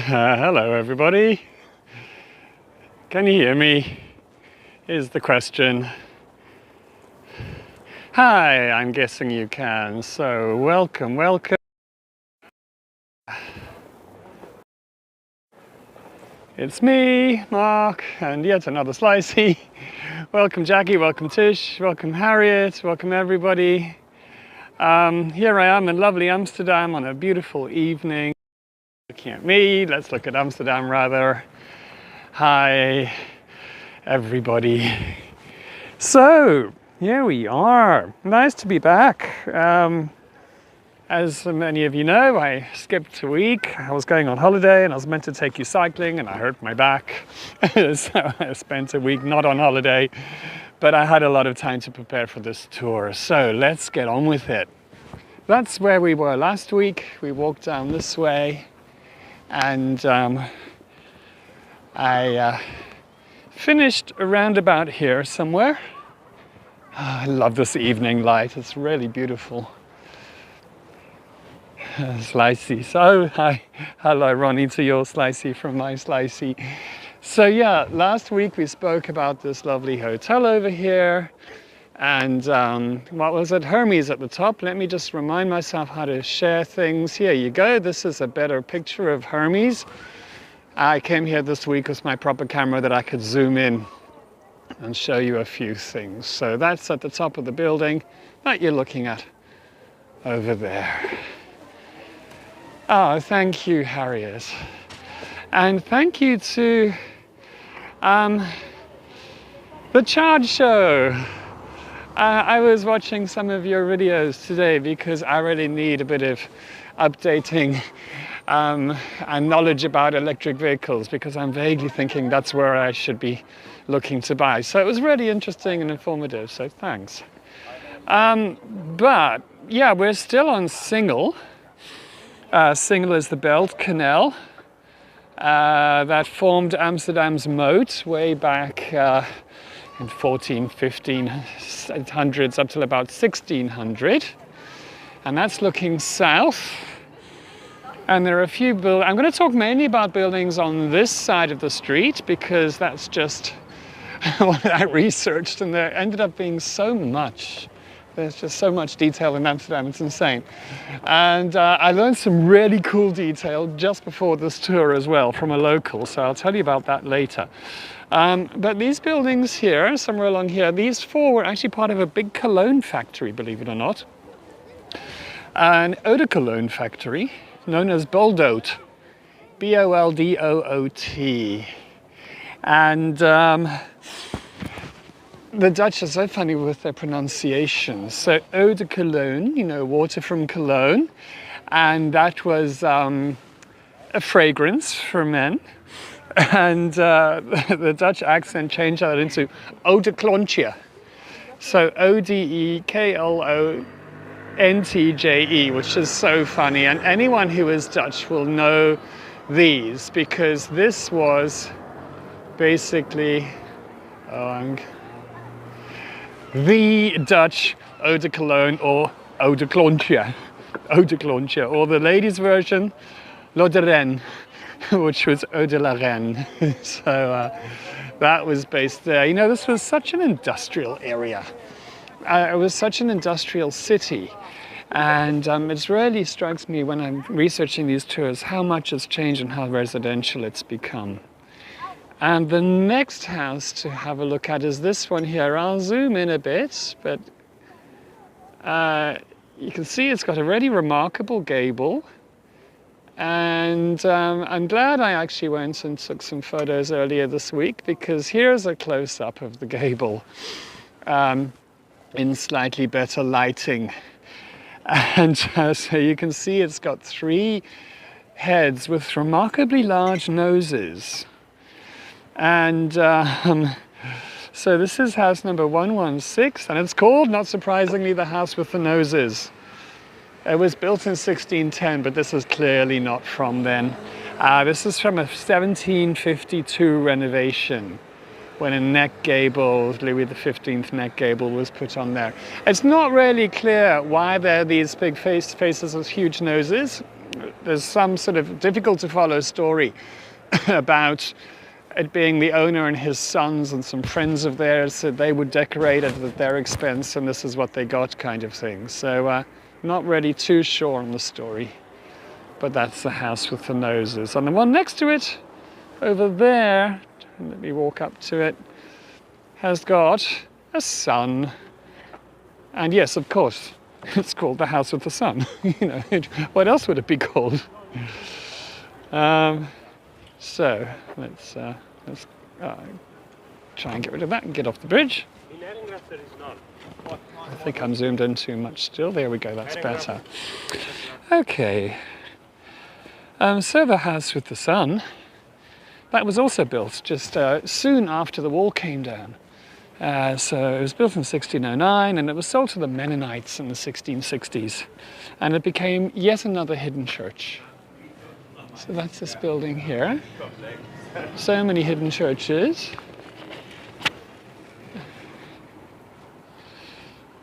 Hello everybody. Can you hear me? Is the question. Hi, I'm guessing you can. So welcome. It's me, Mark, and yet another slicey. Welcome Jackie, welcome Tish, welcome Harriet, welcome everybody. Here I am in lovely Amsterdam on a beautiful evening. Looking at me, let's look at Amsterdam rather. Hi everybody. So here we are. Nice to be back. As many of you know, I skipped a week. I was going on holiday and I was meant to take you cycling and I hurt my back. So I spent a week not on holiday, but I had a lot of time to prepare for this tour. So let's get on with it. That's where we were last week. We walked down this way and I finished around about here somewhere. I love this evening light. It's really beautiful. Slicey. So hi, hello Ronnie to your slicey from my slicey. So yeah, last week we spoke about this lovely hotel over here, and what was it? Hermes at the top. Let me just remind myself how to share things. Here you go. This is a better picture of Hermes. I came here this week with my proper camera that I could zoom in and show you a few things. So that's at the top of the building that you're looking at over there. Oh, thank you, Harriet. And thank you to the Charge Show. I was watching some of your videos today because I really need a bit of updating and knowledge about electric vehicles, because I'm vaguely thinking that's where I should be looking to buy. So it was really interesting and informative, so thanks. But yeah, we're still on Singel. Singel is the Belt Canal that formed Amsterdam's moat way back in 1500s up till about 1600. And that's looking south. And there are a few buildings. I'm going to talk mainly about buildings on this side of the street because that's just what I researched, and there ended up being so much. There's just so much detail in Amsterdam, it's insane. And I learned some really cool detail just before this tour as well from a local, so I'll tell you about that later. But these buildings here, somewhere along here, these four were actually part of a big cologne factory, believe it or not. An eau de cologne factory known as Boldoot, B-O-L-D-O-O-T. And the Dutch are so funny with their pronunciation. So eau de Cologne, you know, water from Cologne, and that was a fragrance for men. And the Dutch accent changed that into eau de Klontje. So O-D-E-K-L-O-N-T-J-E, which is so funny. And anyone who is Dutch will know these, because this was basically the Dutch eau de Cologne, or eau de Klontje, or the ladies' version, l'eau de Rennes, which was eau de la Reine. So that was based there. You know, this was such an industrial area. It was such an industrial city. And it really strikes me when I'm researching these tours how much has changed and how residential it's become. And the next house to have a look at is this one here. I'll zoom in a bit, but you can see it's got a really remarkable gable. And I'm glad I actually went and took some photos earlier this week, because here's a close-up of the gable in slightly better lighting. And so you can see it's got three heads with remarkably large noses. And so this is house number 116, and it's called, not surprisingly, the house with the noses. It was built in 1610, but this is clearly not from then. This is from a 1752 renovation, when a neck gable, Louis XV neck gable, was put on there. It's not really clear why there are these big faces with huge noses. there's some sort of difficult to follow story about it being the owner and his sons and some friends of theirs said they would decorate it at their expense and this is what they got kind of thing. So not really too sure on the story. But that's the house with the noses. And the one next to it, over there, let me walk up to it, has got a sun. And yes, of course, it's called the house with the sun. What else would it be called? So let's try and get rid of that and get off the bridge. I think I'm zoomed in too much still. There we go, that's better. Okay. So the house with the sun, that was also built just soon after the wall came down. So it was built in 1609 and it was sold to the Mennonites in the 1660s. And it became yet another hidden church. So that's this building here. So many hidden churches.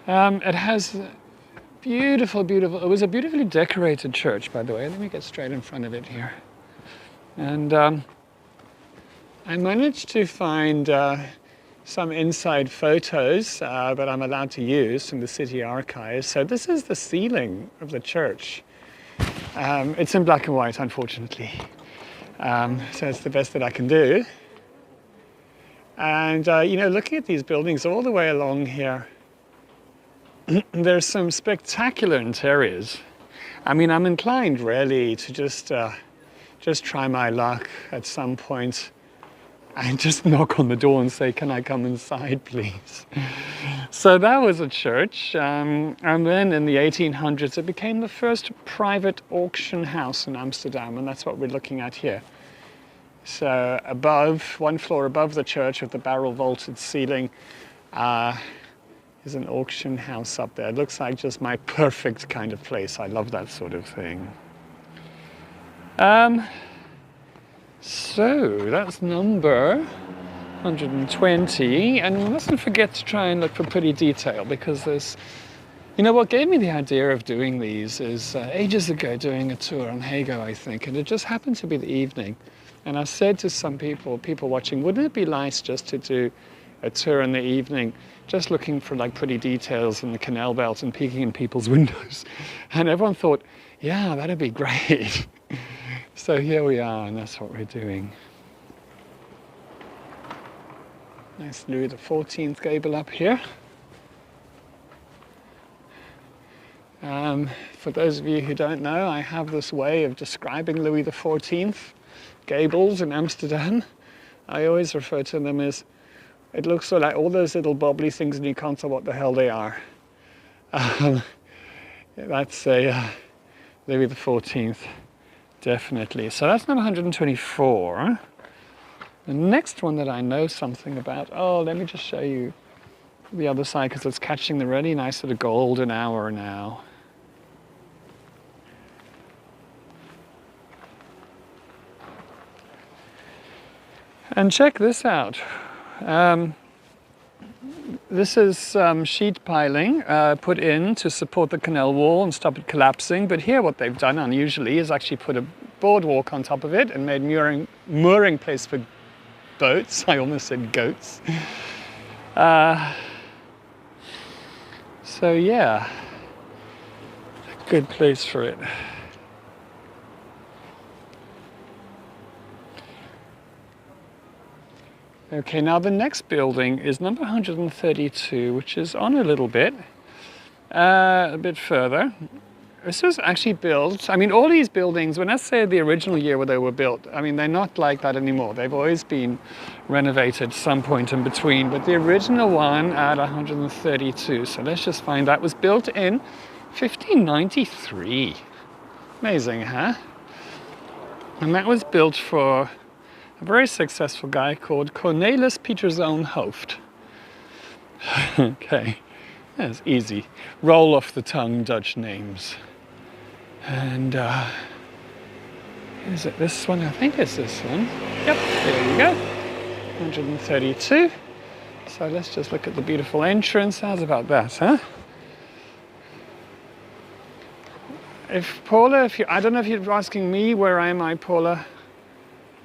It has beautiful, beautiful, it was a beautifully decorated church, by the way. Let me get straight in front of it here. And I managed to find some inside photos that I'm allowed to use from the city archives. So this is the ceiling of the church. It's in black and white, unfortunately. So it's the best that I can do. And, looking at these buildings all the way along here, there's some spectacular interiors. I mean, I'm inclined really to just try my luck at some point and just knock on the door and say, can I come inside, please? So that was a church. And then in the 1800s, it became the first private auction house in Amsterdam. And that's what we're looking at here. So above, one floor above the church with the barrel vaulted ceiling, is an auction house up there. It looks like just my perfect kind of place. I love that sort of thing. So that's number 120. And we mustn't forget to try and look for pretty detail because there's, what gave me the idea of doing these is ages ago doing a tour on Hago, I think, and it just happened to be the evening. And I said to some people watching, wouldn't it be nice just to do a tour in the evening, just looking for like pretty details in the canal belt and peeking in people's windows? And everyone thought, yeah, that'd be great. So here we are, and that's what we're doing. Nice Louis XIV gable up here. For those of you who don't know, I have this way of describing Louis XIV gables in Amsterdam. I always refer to them as, it looks sort of like all those little bobbly things and you can't tell what the hell they are. That's a Louis XIV, definitely. So that's number 124. The next one that I know something about, let me just show you the other side because it's catching the really nice sort of golden hour now. And check this out. This is sheet piling put in to support the canal wall and stop it collapsing. But here what they've done unusually is actually put a boardwalk on top of it and made mooring place for boats. I almost said goats. So yeah, a good place for it. Okay, now the next building is number 132, which is on a little bit, a bit further. This was actually built, I mean, all these buildings, when I say the original year where they were built, I mean, they're not like that anymore. They've always been renovated some point in between, but the original one at 132. So let's just find that was built in 1593. Amazing, huh? And that was built for a very successful guy called Cornelis Pieterszoon Hooft. Okay, that's easy. Roll off the tongue Dutch names. And is it this one? I think it's this one. Yep, there you go. 132. So let's just look at the beautiful entrance. How's about that, huh? If Paula, I don't know if you're asking me, where am I, Paula?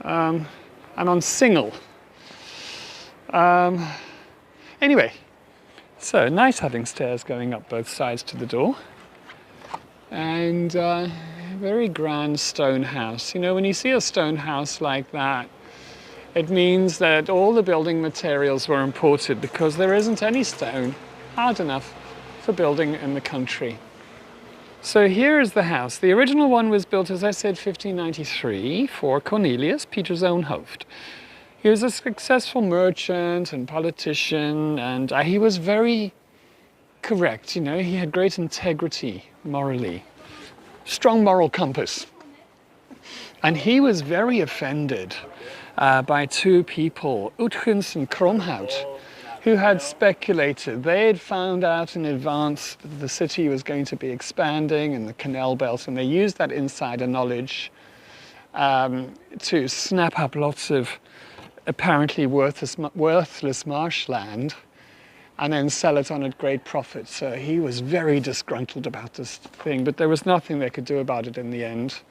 I'm on Singel. Anyway, so nice having stairs going up both sides to the door. And very grand stone house. You know, when you see a stone house like that, it means that all the building materials were imported because there isn't any stone hard enough for building in the country. So here is the house. The original one was built, as I said, 1593 for Cornelius, Peter's own hoofd. He was a successful merchant and politician, and he was very correct, you know. He had great integrity morally, strong moral compass. And he was very offended by two people, Utgens and Kromhout, who had speculated. They had found out in advance that the city was going to be expanding in the canal belt, and they used that insider knowledge to snap up lots of apparently worthless marshland and then sell it on at great profit. So he was very disgruntled about this thing, but there was nothing they could do about it in the end.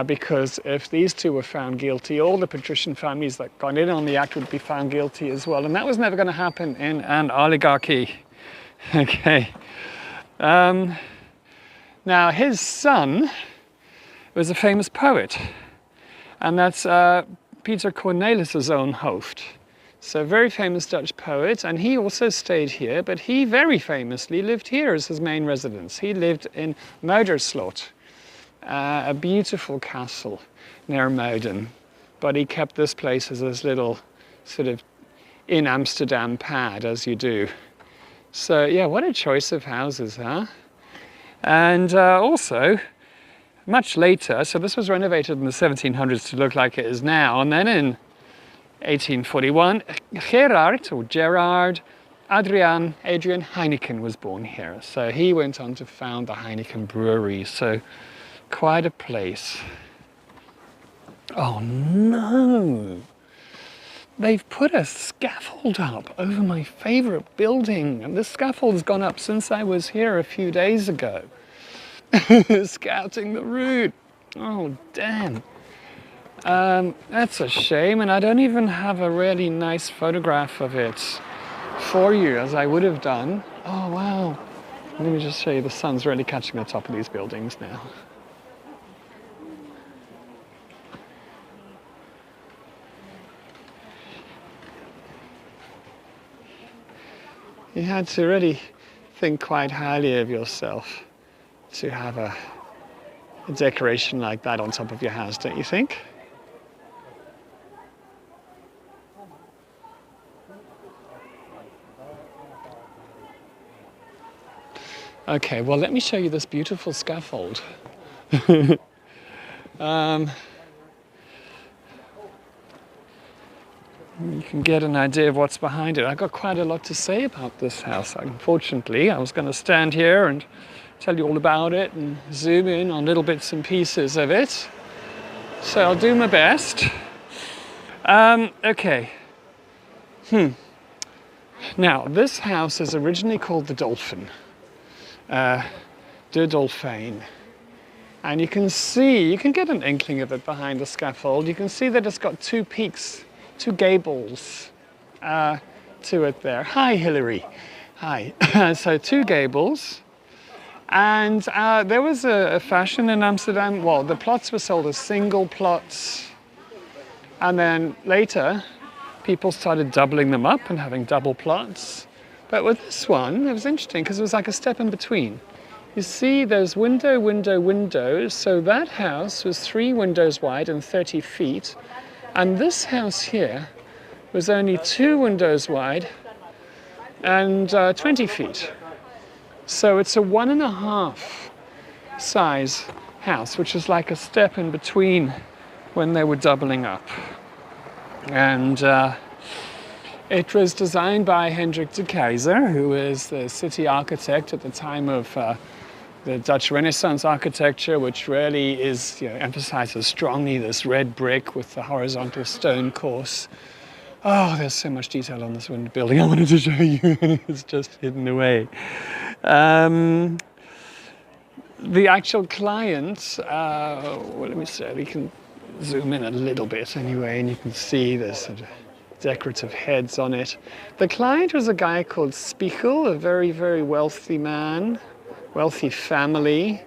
Because if these two were found guilty, all the patrician families that got in on the act would be found guilty as well. And that was never going to happen in an oligarchy. Okay. Now, his son was a famous poet, and that's Peter Cornelis's own hoofd. So, very famous Dutch poet, and he also stayed here, but he very famously lived here as his main residence. He lived in Muiderslot. A beautiful castle near Muiden, but he kept this place as his little sort of in Amsterdam pad, as you do. So yeah, what a choice of houses, huh? And also, much later, so this was renovated in the 1700s to look like it is now, and then in 1841, Gerard Adrian Heineken was born here. So he went on to found the Heineken brewery. So quite a place. Oh no! They've put a scaffold up over my favourite building, and this scaffold's gone up since I was here a few days ago. Scouting the route. Oh damn. That's a shame, and I don't even have a really nice photograph of it for you, as I would have done. Oh wow. Let me just show you, the sun's really catching the top of these buildings now. You had to really think quite highly of yourself to have a decoration like that on top of your house, don't you think? Okay, well, let me show you this beautiful scaffold. You can get an idea of what's behind it. I've got quite a lot to say about this house. Unfortunately, I was going to stand here and tell you all about it and zoom in on little bits and pieces of it. So I'll do my best. Okay. Now, this house is originally called the Dolphin. De Dolphin. And you can see, you can get an inkling of it behind the scaffold. You can see that it's got two peaks, two gables to it there. Hi, Hilary. Hi. So two gables. And there was a fashion in Amsterdam. Well, the plots were sold as single plots. And then later, people started doubling them up and having double plots. But with this one, it was interesting because it was like a step in between. You see those windows. So that house was 3 windows wide and 30 feet. And this house here was only 2 windows wide and 20 feet. So it's a 1.5 size house, which is like a step in between when they were doubling up. And it was designed by Hendrik de Keyser, who is the city architect at the time of the Dutch Renaissance architecture, which really is, emphasizes strongly this red brick with the horizontal stone course. Oh, there's so much detail on this window building I wanted to show you, and it's just hidden away. the actual client, well, let me say, we can zoom in a little bit anyway, and you can see there's sort of decorative heads on it. The client was a guy called Spiegel, a very, very wealthy man, wealthy family.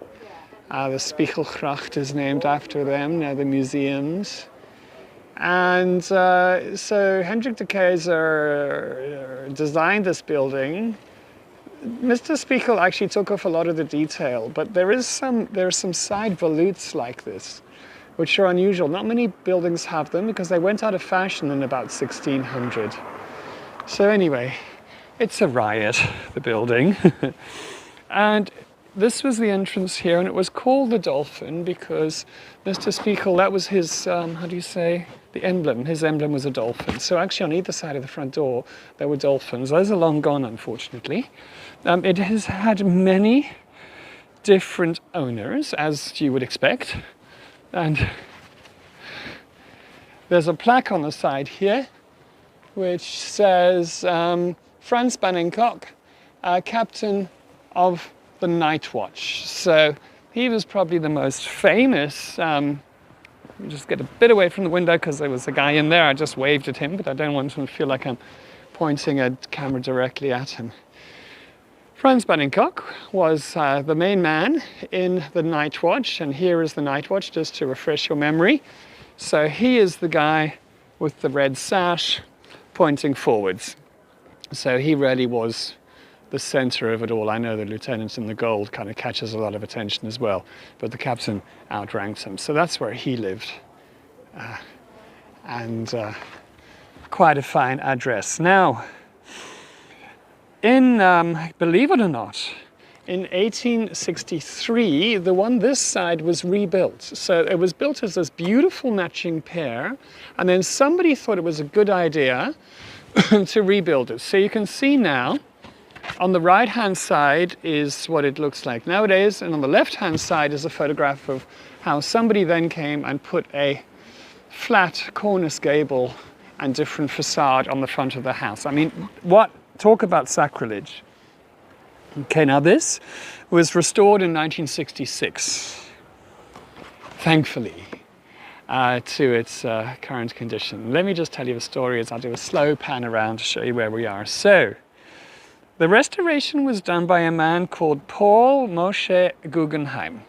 The Spiegelgracht is named after them, now the museums. And so Hendrik de Keyser designed this building. Mr. Spiegel actually took off a lot of the detail, but there are some side volutes like this, which are unusual. Not many buildings have them because they went out of fashion in about 1600. So anyway, it's a riot, the building. And this was the entrance here, and it was called the Dolphin because Mr. Spiegel, that was his, how do you say, the emblem. His emblem was a dolphin. So actually on either side of the front door, there were dolphins. Those are long gone, unfortunately. It has had many different owners, as you would expect. And there's a plaque on the side here, which says Frans Banningcock, captain of the Night Watch. So he was probably the most famous. Let me just get a bit away from the window because there was a guy in there. I just waved at him, but I don't want him to feel like I'm pointing a camera directly at him. Frans Banningcock was the main man in the Night Watch, and here is the Night Watch, just to refresh your memory. So he is the guy with the red sash pointing forwards. So he really was the center of it all. I know the lieutenant in the gold kind of catches a lot of attention as well, but the captain outranks him. So that's where he lived. And quite a fine address. Now, in, believe it or not, in 1863, the one this side was rebuilt. So it was built as this beautiful matching pair, and then somebody thought it was a good idea to rebuild it. So you can see now, on the right-hand side is what it looks like nowadays, and on the left-hand side is a photograph of how somebody then came and put a flat cornice gable and different facade on the front of the house. I mean, talk about sacrilege. Okay, now this was restored in 1966, thankfully, to its current condition. Let me just tell you a story as I'll do a slow pan around to show you where we are. So, the restoration was done by a man called Paul Moshe Guggenheim.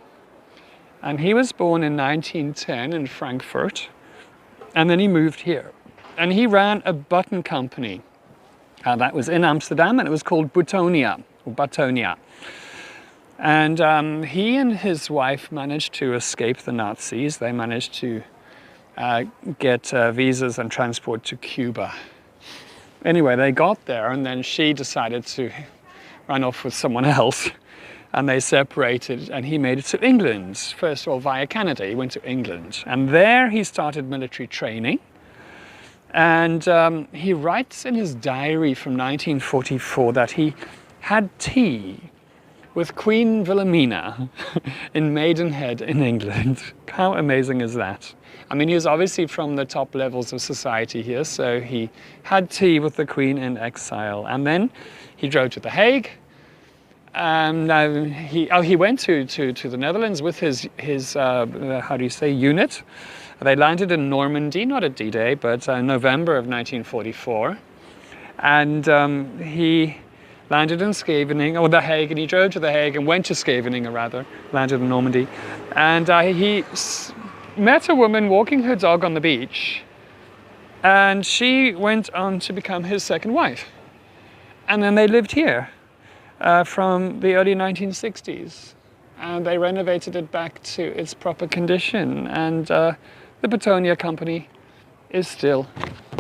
And he was born in 1910 in Frankfurt, and then he moved here. And he ran a button company that was in Amsterdam, and it was called Butonia. And he and his wife managed to escape the Nazis. They managed to get visas and transport to Cuba. Anyway, they got there, and then she decided to run off with someone else, and they separated, and he made it to England. First of all, via Canada, he went to England, and there he started military training. And he writes in his diary from 1944 that he had tea with Queen Wilhelmina in Maidenhead in England. How amazing is that? I mean, he was obviously from the top levels of society here, so he had tea with the Queen in exile. And then he drove to The Hague. He went to the Netherlands with his how do you say, unit. They landed in Normandy, not at D-Day, but November of 1944. And he landed in Scheveningen, or The Hague, and he drove to The Hague and went to Scheveningen, rather, landed in Normandy. And he met a woman walking her dog on the beach, and she went on to become his second wife. And then they lived here from the early 1960s. And they renovated it back to its proper condition. And the Butonia company is still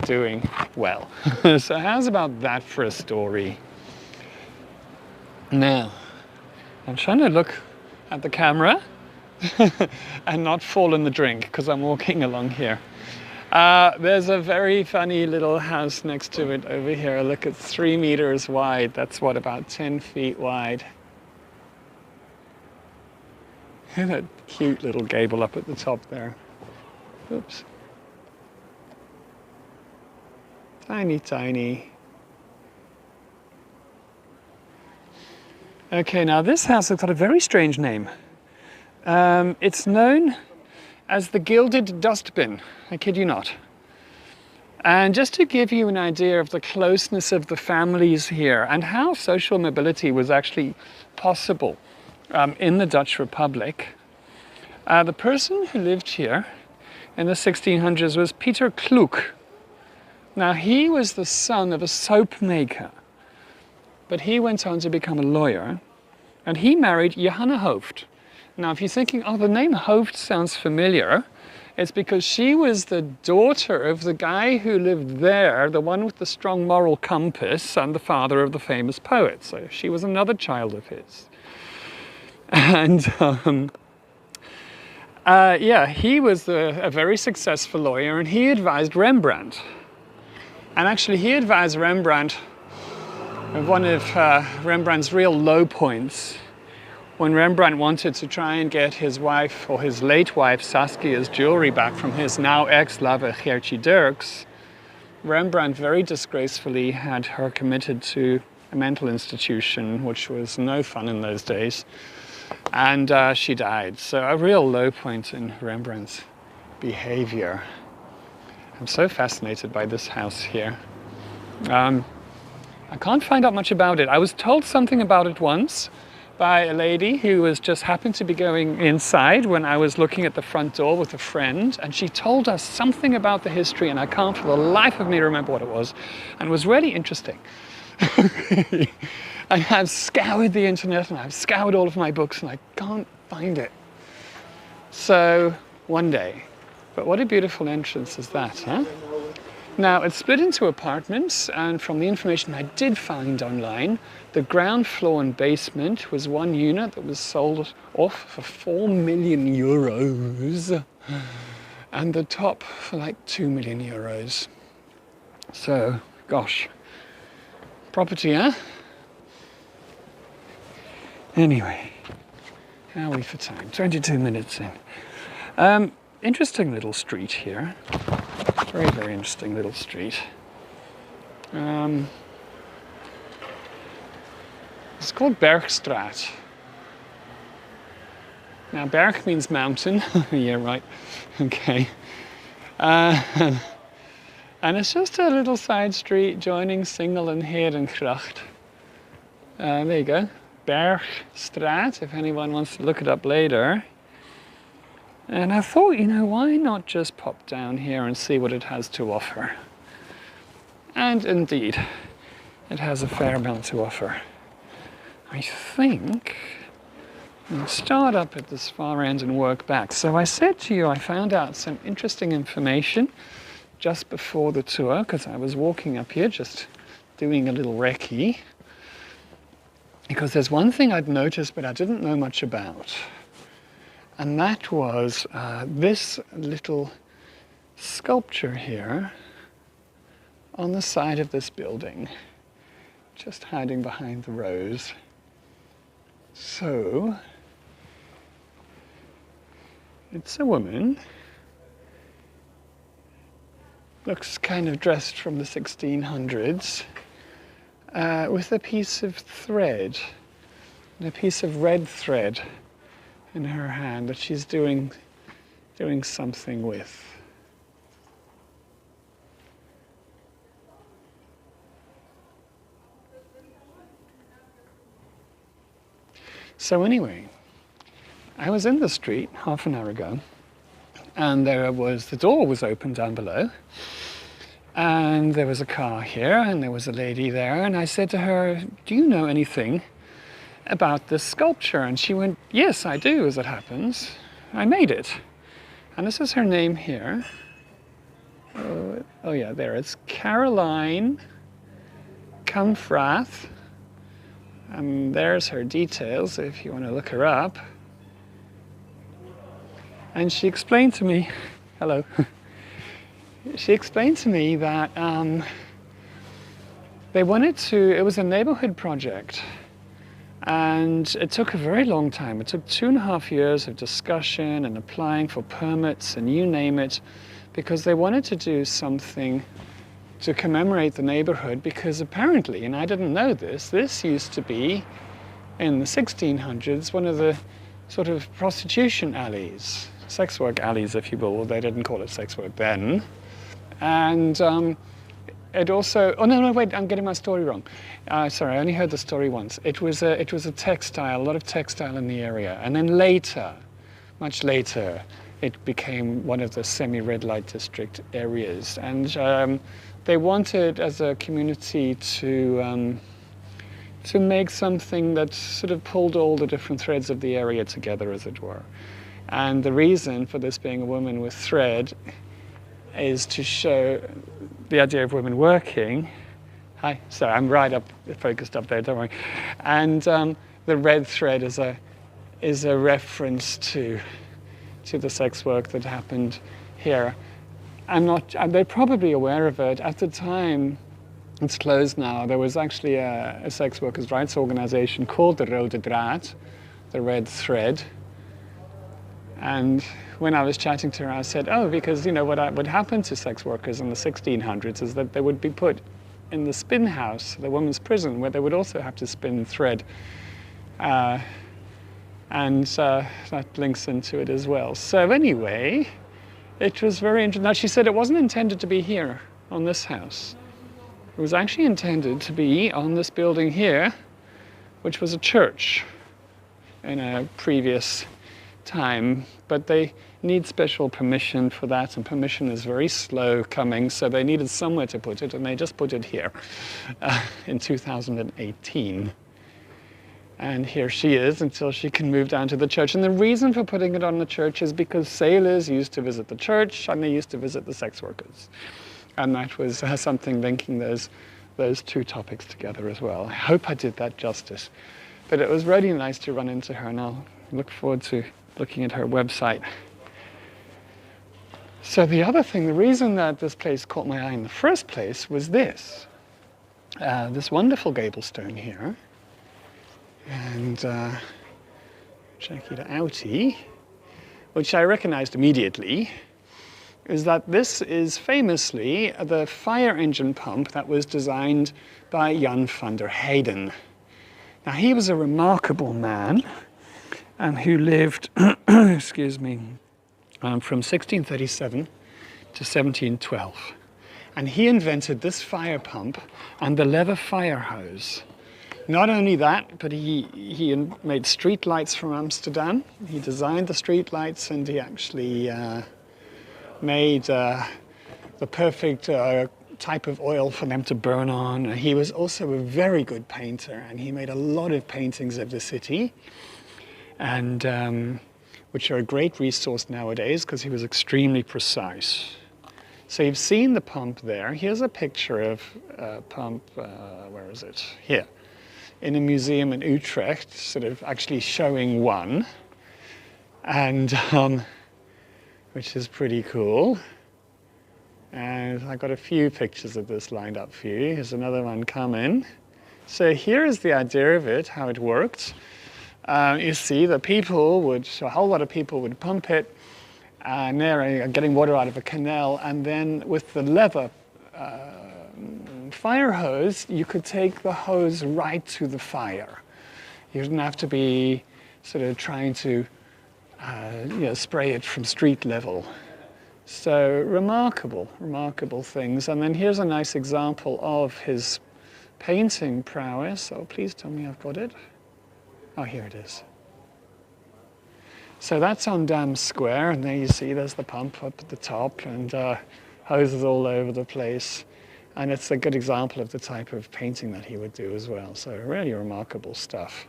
doing well. So how's about that for a story? Now, I'm trying to look at the camera and not fall in the drink because I'm walking along here. There's a very funny little house next to it over here. Look, it's 3 meters wide. That's what, about 10 feet wide. And that cute little gable up at the top there. Oops. Tiny, tiny. Okay, now this house has got a very strange name. It's known as the Gilded Dustbin, I kid you not. And just to give you an idea of the closeness of the families here and how social mobility was actually possible in the Dutch Republic, the person who lived here in the 1600s was Peter Kloek. Now, he was the son of a soap maker, but he went on to become a lawyer, and he married Johanna Hooft. Now, if you're thinking, oh, the name Hooft sounds familiar, it's because she was the daughter of the guy who lived there, the one with the strong moral compass, and the father of the famous poet. So she was another child of his. And yeah, he was a very successful lawyer, and he advised Rembrandt. And actually, he advised Rembrandt of one of Rembrandt's real low points, when Rembrandt wanted to try and get his wife, or his late wife, Saskia's jewelry back from his now ex-lover, Gertje Dirks. Rembrandt very disgracefully had her committed to a mental institution, which was no fun in those days. And she died. So a real low point in Rembrandt's behavior. I'm so fascinated by this house here. I can't find out much about it. I was told something about it once by a lady who was just happened to be going inside when I was looking at the front door with a friend, and she told us something about the history, and I can't for the life of me remember what it was, and it was really interesting. I have scoured the internet and I've scoured all of my books and I can't find it. So one day. But what a beautiful entrance is that, huh? Now, it's split into apartments, and from the information I did find online, the ground floor and basement was one unit that was sold off for 4 million euros, and the top for like 2 million euros. So, gosh, property, huh? Anyway, how are we for time? 22 minutes in. Interesting little street here. Very, very interesting little street. It's called Bergstraat. Now, Berg means mountain. Yeah, right. Okay. And it's just a little side street joining Singel and Herengracht. There you go. Bergstraat, if anyone wants to look it up later. And I thought, you know, why not just pop down here and see what it has to offer? And indeed, it has a fair amount to offer. I think I'll start up at this far end and work back. So I said to you, I found out some interesting information just before the tour, because I was walking up here just doing a little recce. Because there's one thing I'd noticed but I didn't know much about. And that was this little sculpture here on the side of this building, just hiding behind the rose. So, it's a woman, looks kind of dressed from the 1600s, with a piece of thread, a piece of red thread in her hand that she's doing something with. So anyway, I was in the street half an hour ago, and the door was open down below, and there was a car here, and there was a lady there, and I said to her, "Do you know anything about this sculpture?" And she went, "Yes, I do, as it happens. I made it." And this is her name here. Oh yeah, there. It's Caroline Kamfrath. And there's her details if you want to look her up. And she explained to me, hello. She explained to me that they wanted to, it was a neighborhood project. And it took a very long time. It took 2.5 years of discussion and applying for permits and you name it, because they wanted to do something to commemorate the neighborhood, because apparently, and I didn't know this used to be, in the 1600s, one of the sort of prostitution alleys, sex work alleys, if you will. They didn't call it sex work then. And it also, oh no, wait, I'm getting my story wrong. Sorry, I only heard the story once. It was a textile, a lot of textile in the area. And then later, much later, it became one of the semi-red light district areas. And they wanted, as a community, to make something that sort of pulled all the different threads of the area together, as it were. And the reason for this being a woman with thread is to show the idea of women working. Hi, sorry, I'm right up, focused up there, don't worry. And the red thread is a reference to the sex work that happened here. They're probably aware of it. At the time, it's closed now, there was actually a sex workers' rights organization called the Rode Draad, the Red Thread. And when I was chatting to her, I said, oh, because what happened to sex workers in the 1600s is that they would be put in the spin house, the women's prison, where they would also have to spin thread. And that links into it as well. So anyway, it was very interesting. Now, she said it wasn't intended to be here on this house. It was actually intended to be on this building here, which was a church in a previous time, but they need special permission for that, and permission is very slow coming, so they needed somewhere to put it, and they just put it here in 2018. And here she is until she can move down to the church. And the reason for putting it on the church is because sailors used to visit the church, and they used to visit the sex workers. And that was something linking those two topics together as well. I hope I did that justice. But it was really nice to run into her, and I'll look forward to looking at her website. So the other thing, the reason that this place caught my eye in the first place was this wonderful gable stone here. And check it outie, which I recognized immediately, is that this is famously the fire engine pump that was designed by Jan van der Heyden. Now, he was a remarkable man who lived, excuse me, from 1637 to 1712. And he invented this fire pump and the leather fire hose. Not only that, but he made street lights from Amsterdam. He designed the street lights, and he actually made the perfect type of oil for them to burn on. He was also a very good painter, and he made a lot of paintings of the city, and which are a great resource nowadays because he was extremely precise. So you've seen the pump there. Here's a picture of a pump, where is it? Here, in a museum in Utrecht, sort of actually showing one, and which is pretty cool. And I've got a few pictures of this lined up for you. Here's another one coming. So here is the idea of it, how it worked. You see, a whole lot of people would pump it, and they're getting water out of a canal, and then with the leather fire hose, you could take the hose right to the fire. You didn't have to be sort of trying to spray it from street level. So remarkable things. And then here's a nice example of his painting prowess. Oh, please tell me I've got it. Oh, here it is. So that's on Dam Square, and there you see there's the pump up at the top, and hoses all over the place. And it's a good example of the type of painting that he would do as well. So really remarkable stuff.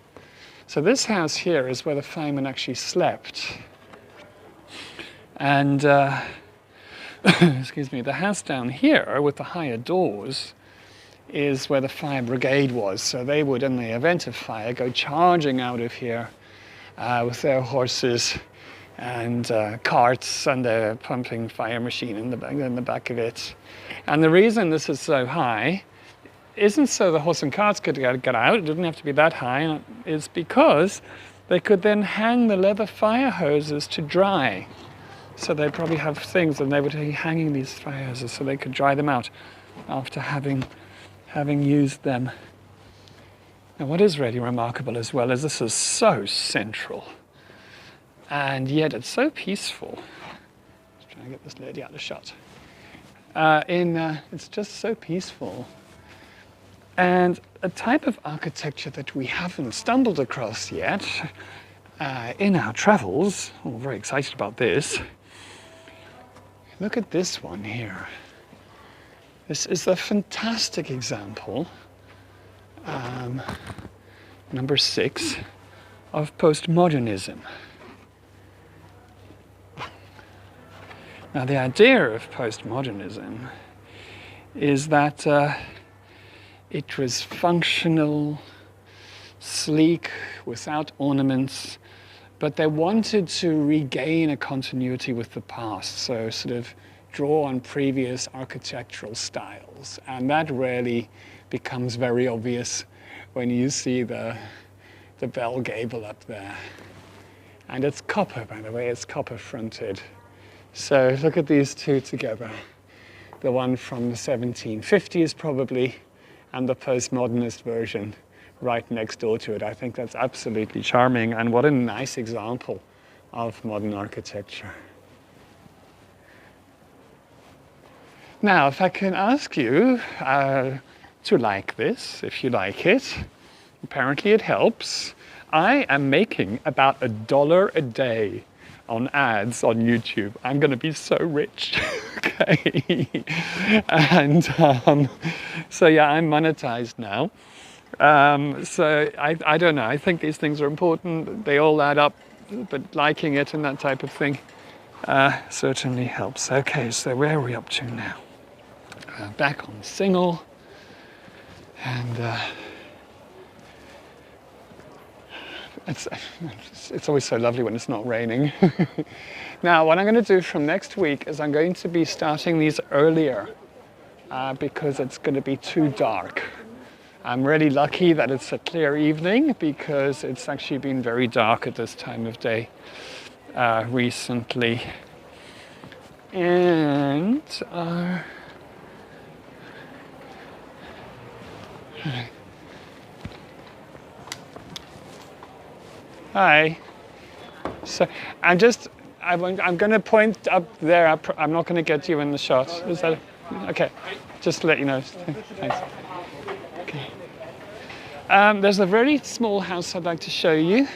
So this house here is where the firemen actually slept. And excuse me, the house down here with the higher doors is where the fire brigade was. So they would, in the event of fire, go charging out of here with their horses and carts and a pumping fire machine in the back of it. And the reason this is so high isn't so the horse and carts could get out, it didn't have to be that high, it's because they could then hang the leather fire hoses to dry. So they'd probably have things, and they would be hanging these fire hoses so they could dry them out after having used them. Now, what is really remarkable as well is this is so central And yet it's so peaceful. Let's try and get this lady out of shot. It's just so peaceful. And a type of architecture that we haven't stumbled across yet in our travels. Oh, very excited about this. Look at this one here. This is a fantastic example, number 6, of postmodernism. Now, the idea of postmodernism is that it was functional, sleek, without ornaments, but they wanted to regain a continuity with the past, so sort of draw on previous architectural styles. And that really becomes very obvious when you see the bell gable up there. And it's copper, by the way, it's copper fronted. So look at these two together. The one from the 1750s probably, and the postmodernist version right next door to it. I think that's absolutely charming, and what a nice example of modern architecture. Now, if I can ask you to like this, if you like it, apparently it helps. I am making about $1 a day on ads on YouTube. I'm going to be so rich. Okay. And so yeah, I'm monetized now. So I don't know. I think these things are important. They all add up, but liking it and that type of thing certainly helps. Okay, so where are we up to now? Back on Singel, and it's always so lovely when it's not raining. Now, what I'm going to do from next week is I'm going to be starting these earlier because it's going to be too dark. I'm really lucky that it's a clear evening because it's actually been very dark at this time of day recently. And hi. So I'm going to point up there. I'm not going to get you in the shot. Is that okay? Just to let you know. Thanks. Okay. There's a very small house I'd like to show you,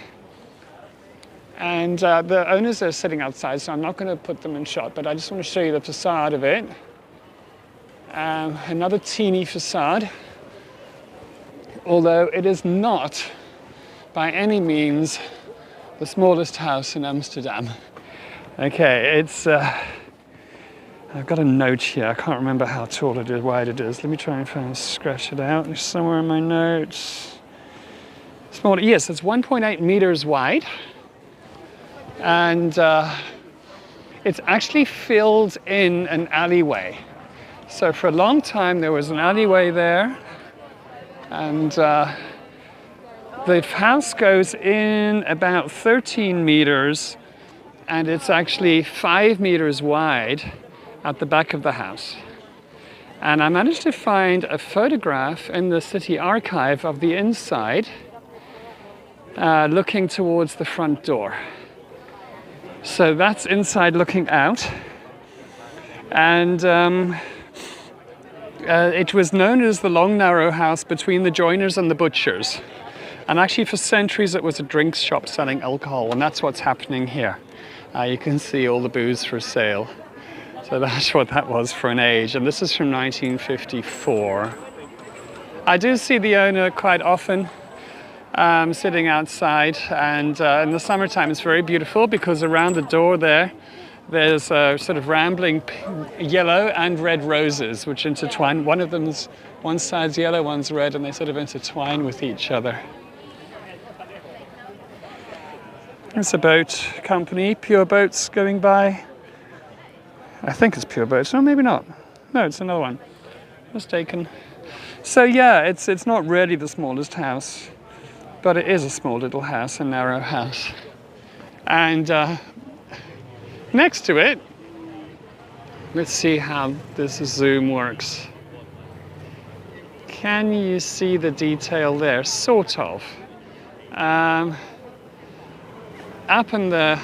and the owners are sitting outside, so I'm not going to put them in shot. But I just want to show you the facade of it. Another teeny facade, although it is not by any means the smallest house in Amsterdam. Okay, it's, I've got a note here. I can't remember how tall it is, wide it is. Let me try and scratch it out. It's somewhere in my notes. Small, yes, it's 1.8 meters wide. And it's actually filled in an alleyway. So for a long time there was an alleyway there, and the house goes in about 13 meters, and it's actually 5 meters wide at the back of the house. And I managed to find a photograph in the city archive of the inside, looking towards the front door. So that's inside looking out. And it was known as the long narrow house between the joiners and the butchers. And actually for centuries it was a drinks shop selling alcohol, and that's what's happening here. You can see all the booze for sale. So that's what that was for an age, and this is from 1954. I do see the owner quite often sitting outside, and in the summertime it's very beautiful because around the door there's sort of rambling yellow and red roses which intertwine. One side's yellow, one's red, and they sort of intertwine with each other. It's a boat company, Pure Boats, going by. I think it's Pure Boats. No, maybe not. No, it's another one. Mistaken. So yeah, it's not really the smallest house, but it is a small little house, a narrow house. And next to it, let's see how this zoom works. Can you see the detail there? Sort of. Up in the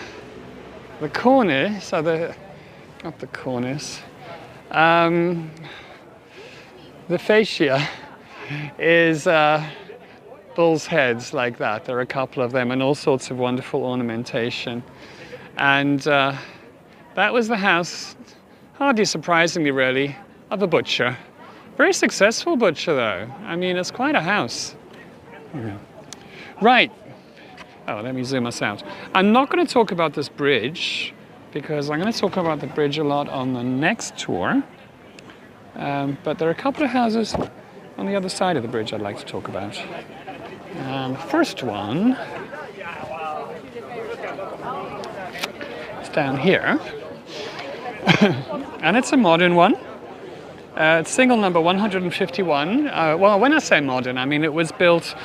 The cornice, not the cornice, the fascia is bull's heads like that. There are a couple of them and all sorts of wonderful ornamentation. And that was the house, hardly surprisingly really, of a butcher. Very successful butcher though. I mean, it's quite a house. Right. Oh, let me zoom us out. I'm not going to talk about this bridge because I'm going to talk about the bridge a lot on the next tour. But there are a couple of houses on the other side of the bridge I'd like to talk about. The first one is down here. And it's a modern one. It's Singel number 151. Well, when I say modern, I mean it was built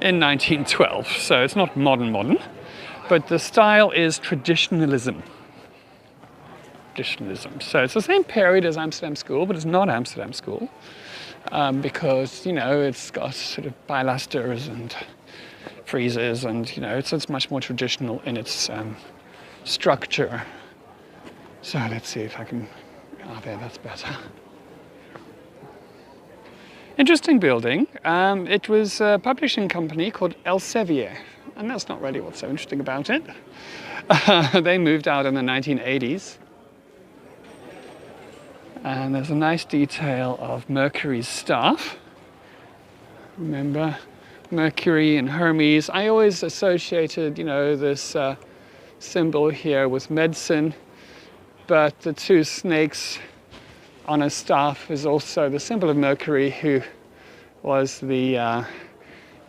in 1912, so it's not modern, but the style is traditionalism. So it's the same period as Amsterdam School, but it's not Amsterdam School because, you know, it's got sort of pilasters and friezes and, you know, it's much more traditional in its structure. So let's see if I can, there, that's better. Interesting building. It was a publishing company called Elsevier, and that's not really what's so interesting about it. They moved out in the 1980s. And there's a nice detail of Mercury's staff. Remember, Mercury and Hermes. I always associated, you know, this symbol here with medicine, but the two snakes on a staff is also the symbol of Mercury, who was the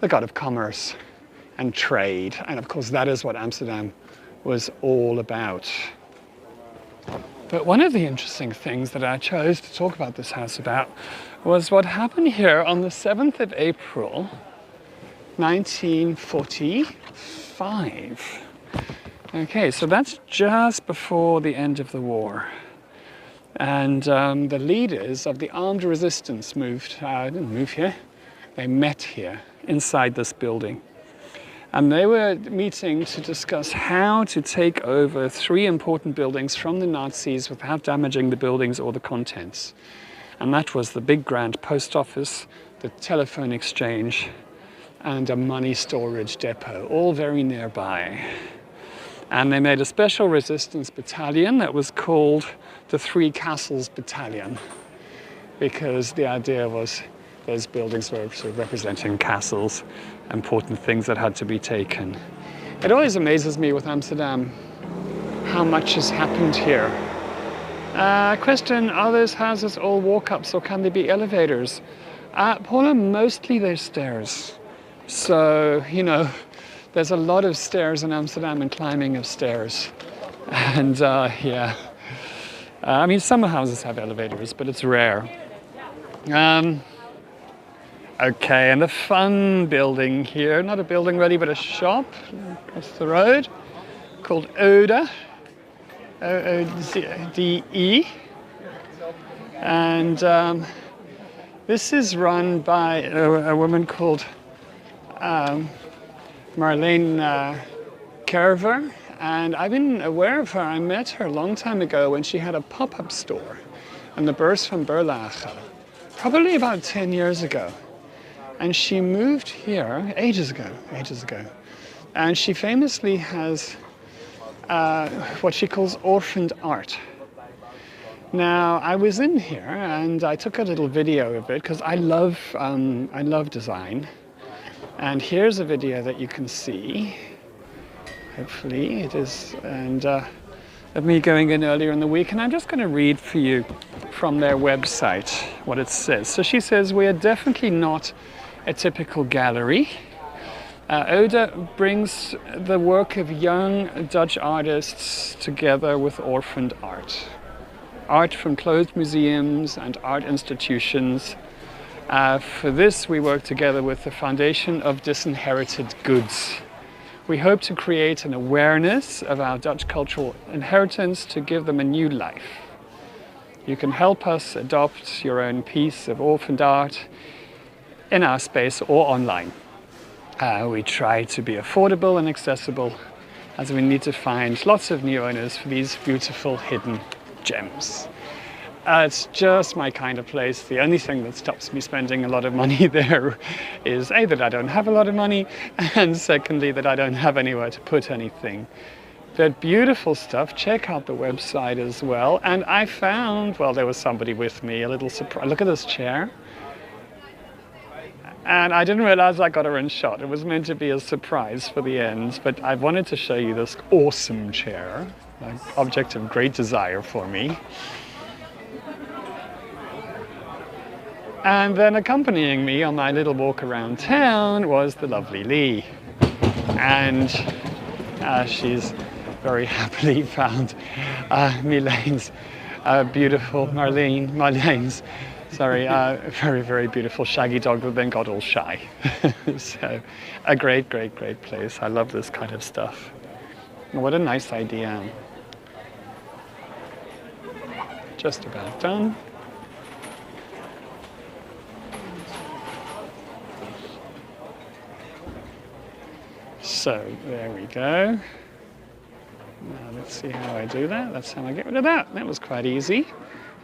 god of commerce and trade. And of course, that is what Amsterdam was all about. But one of the interesting things that I chose to talk about this house about was what happened here on the 7th of April, 1945. Okay, so that's just before the end of the war. And the leaders of the armed resistance didn't move here, they met here inside this building. And they were meeting to discuss how to take over 3 important buildings from the Nazis without damaging the buildings or the contents. And that was the big grand post office, the telephone exchange, and a money storage depot, all very nearby. And they made a special resistance battalion that was called the Three Castles Battalion, because the idea was those buildings were sort of representing castles, important things that had to be taken. It always amazes me with Amsterdam how much has happened here. Question, are those houses all walk-ups or can they be elevators? Paula, mostly they're stairs. So, you know, there's a lot of stairs in Amsterdam and climbing of stairs. And yeah, I mean, some houses have elevators, but it's rare. Okay, and the fun building here, not a building really, but a shop across the road called Ode, O-O-D-E. And this is run by a woman called Marlene Carver. And I've been aware of her. I met her a long time ago when she had a pop-up store on the Beurs van Berlage, probably about 10 years ago. And she moved here ages ago. And she famously has what she calls orphaned art. Now, I was in here and I took a little video of it because I love design. And here's a video that you can see. Hopefully it is, and of me going in earlier in the week, and I'm just going to read for you from their website what it says. So she says, we are definitely not a typical gallery. Ode brings the work of young Dutch artists together with orphaned art. Art from closed museums and art institutions. For this, we work together with the Foundation of Disinherited Goods. We hope to create an awareness of our Dutch cultural inheritance to give them a new life. You can help us adopt your own piece of orphaned art in our space or online. We try to be affordable and accessible as we need to find lots of new owners for these beautiful hidden gems. It's just my kind of place. The only thing that stops me spending a lot of money there is A, that I don't have a lot of money, and secondly, that I don't have anywhere to put anything. But beautiful stuff. Check out the website as well. And I found, well, there was somebody with me, a little surprise. Look at this chair. And I didn't realize I got her in shot. It was meant to be a surprise for the end, but I wanted to show you this awesome chair, an object of great desire for me. And then accompanying me on my little walk around town was the lovely Lee. And she's very happily found Marlene's very, very beautiful shaggy dog that then got all shy. So a great, great, great place. I love this kind of stuff. What a nice idea. Just about done. So there we go. Now let's see how I do that. That's how I get rid of that. That was quite easy.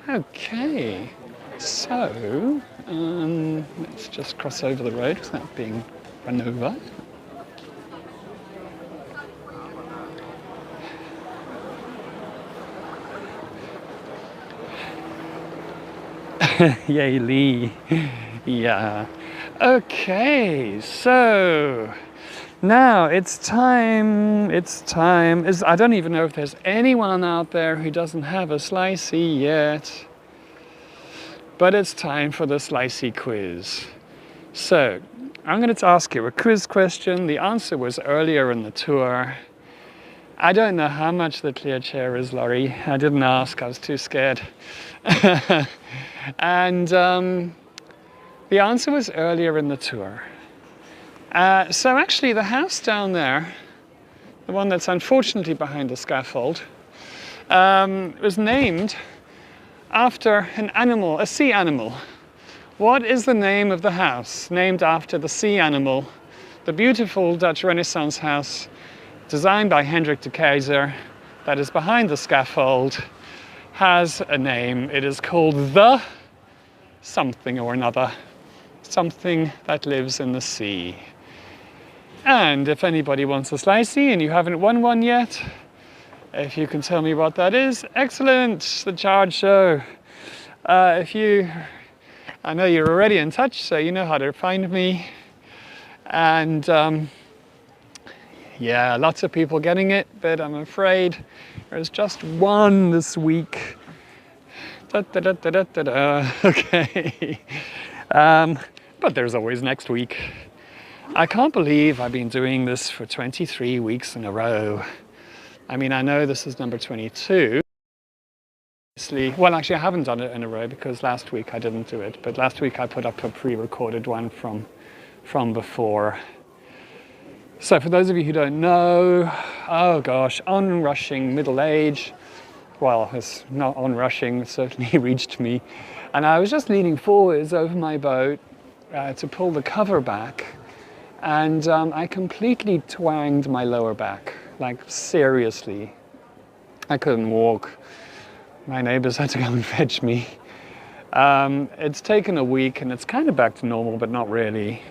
Okay, so let's just cross over the road without being run over. Yay, Lee. Yeah. Okay, so now it's time. I don't even know if there's anyone out there who doesn't have a slicey yet. But it's time for the slicey quiz. So I'm going to ask you a quiz question. The answer was earlier in the tour. I don't know how much the clear chair is, Laurie. I didn't ask. I was too scared. And the answer was earlier in the tour. So actually the house down there, the one that's unfortunately behind the scaffold, was named after an animal, a sea animal. What is the name of the house named after the sea animal? The beautiful Dutch Renaissance house designed by Hendrik de Keyser that is behind the scaffold has a name. It is called the something or another, something that lives in the sea. And if anybody wants a slicey and you haven't won one yet, if you can tell me what that is, excellent, the charge show. I know you're already in touch, so you know how to find me. And yeah, lots of people getting it, but I'm afraid there's just one this week. Okay. But there's always next week. I can't believe I've been doing this for 23 weeks in a row. I mean, I know this is number 22. Well, actually, I haven't done it in a row because last week I didn't do it. But last week I put up a pre-recorded one from before. So for those of you who don't know, oh gosh, onrushing middle age. Well, it's not onrushing, it certainly reached me. And I was just leaning forwards over my boat to pull the cover back. And I completely twanged my lower back, like seriously. I couldn't walk. My neighbors had to come and fetch me. It's taken a week and it's kind of back to normal, but not really.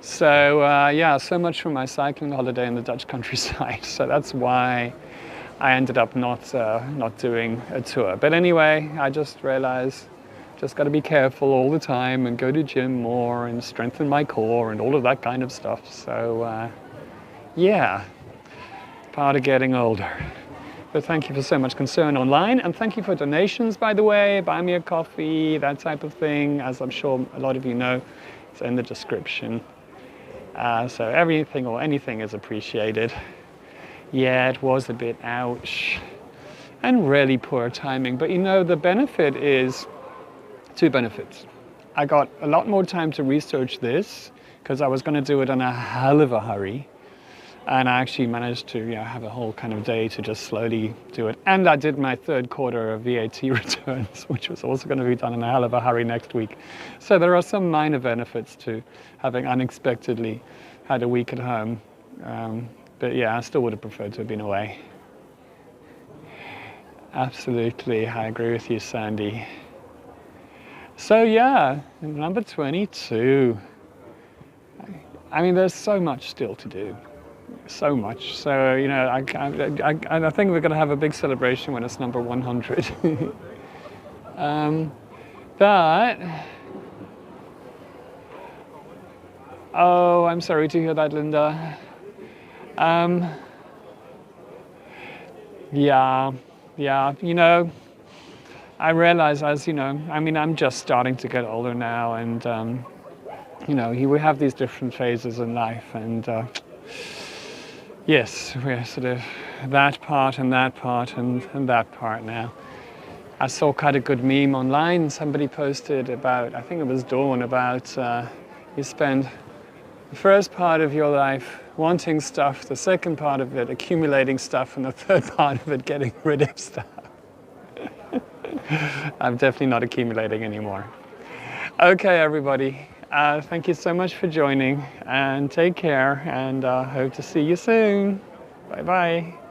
So yeah, so much for my cycling holiday in the Dutch countryside. So that's why I ended up not doing a tour. But anyway, I just realized just got to be careful all the time and go to gym more and strengthen my core and all of that kind of stuff. So yeah, part of getting older. But thank you for so much concern online, and thank you for donations, by the way. Buy me a coffee, that type of thing, as I'm sure a lot of you know. It's in the description. So everything or anything is appreciated. Yeah, it was a bit ouch and really poor timing, but you know, the benefit is two benefits. I got a lot more time to research this because I was going to do it in a hell of a hurry, and I actually managed to have a whole kind of day to just slowly do it. And I did my third quarter of VAT returns, which was also going to be done in a hell of a hurry next week. So there are some minor benefits to having unexpectedly had a week at home. But yeah, I still would have preferred to have been away. Absolutely, I agree with you, Sandy. So yeah, number 22. I mean, there's so much still to do. So much. So, you know, I think we're going to have a big celebration when it's number 100. But, oh, I'm sorry to hear that, Linda. Yeah, you know, I realize as, you know, I mean, I'm just starting to get older now, and, you know, we have these different phases in life, and yes, we're sort of that part and that part and that part now. I saw quite a good meme online. Somebody posted about, I think it was Dawn, about you spend the first part of your life wanting stuff, the second part of it accumulating stuff, and the third part of it getting rid of stuff. I'm definitely not accumulating anymore. Okay, everybody. Thank you so much for joining, and take care, and hope to see you soon. Bye-bye.